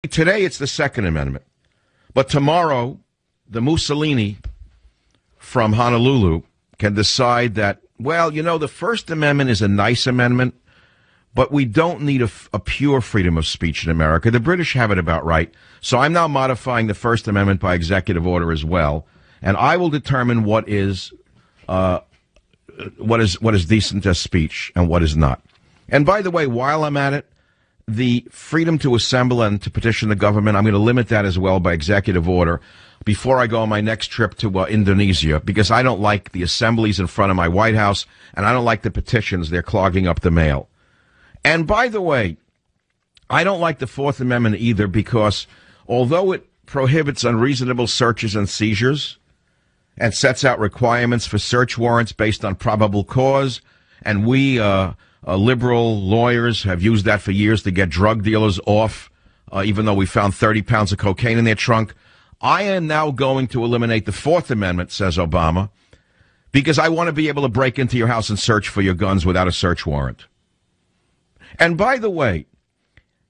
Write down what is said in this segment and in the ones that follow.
Today it's the Second Amendment, but tomorrow the Mussolini from Honolulu can decide that, well, you know, the First Amendment is a nice amendment, but we don't need a pure freedom of speech in America. The British have it about right. So I'm now modifying the First Amendment by executive order as well, and I will determine what is decent as speech and what is not. And by the way, while I'm at it, the freedom to assemble and to petition the government, I'm going to limit that as well by executive order before I go on my next trip to Indonesia, because I don't like the assemblies in front of my White House, and I don't like the petitions. They're clogging up the mail. And by the way, I don't like the Fourth Amendment either, because although it prohibits unreasonable searches and seizures and sets out requirements for search warrants based on probable cause, and we liberal lawyers have used that for years to get drug dealers off, even though we found 30 pounds of cocaine in their trunk. I am now going to eliminate the Fourth Amendment, says Obama, because I want to be able to break into your house and search for your guns without a search warrant. And by the way,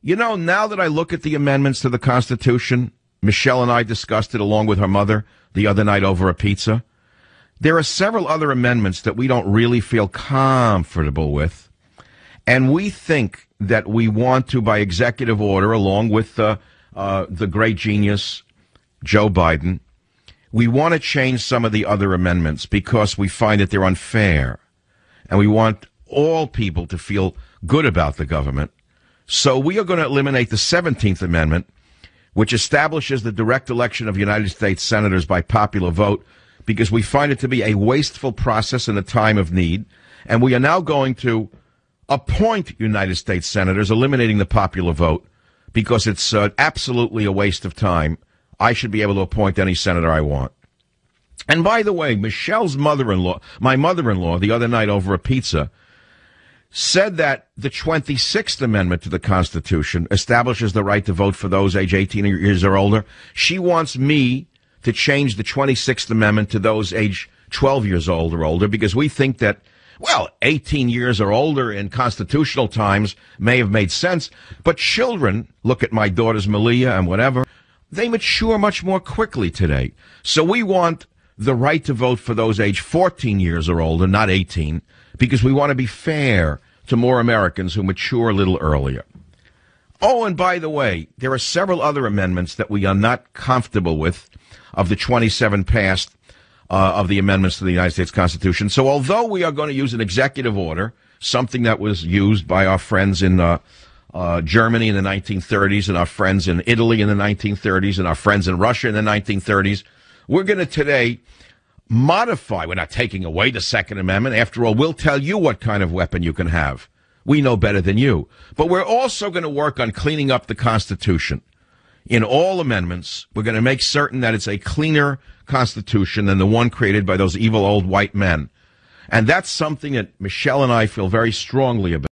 you know, now that I look at the amendments to the Constitution, Michelle and I discussed it along with her mother the other night over a pizza. There are several other amendments that we don't really feel comfortable with. And we think that we want to, by executive order, along with the great genius, Joe Biden, we want to change some of the other amendments because we find that they're unfair. And we want all people to feel good about the government. So we are going to eliminate the 17th Amendment, which establishes the direct election of United States senators by popular vote, because we find it to be a wasteful process in a time of need. And we are now going to appoint United States senators, eliminating the popular vote, because it's absolutely a waste of time. I should be able to appoint any senator I want. And by the way, Michelle's mother-in-law, my mother-in-law, the other night over a pizza, said that the 26th Amendment to the Constitution establishes the right to vote for those age 18 years or older. She wants me to change the 26th Amendment to those age 12 years old or older, because we think that, well, 18 years or older in constitutional times may have made sense, but children, look at my daughters Malia and whatever, they mature much more quickly today. So we want the right to vote for those age 14 years or older, not 18, because we want to be fair to more Americans who mature a little earlier. Oh, and by the way, there are several other amendments that we are not comfortable with of the 27 passed of the amendments to the United States Constitution. So although we are going to use an executive order, something that was used by our friends in Germany in the 1930s and our friends in Italy in the 1930s and our friends in Russia in the 1930s, we're going to today modify. We're not taking away the Second Amendment. After all, we'll tell you what kind of weapon you can have. We know better than you. But we're also going to work on cleaning up the Constitution. In all amendments, we're going to make certain that it's a cleaner Constitution than the one created by those evil old white men. And that's something that Michelle and I feel very strongly about.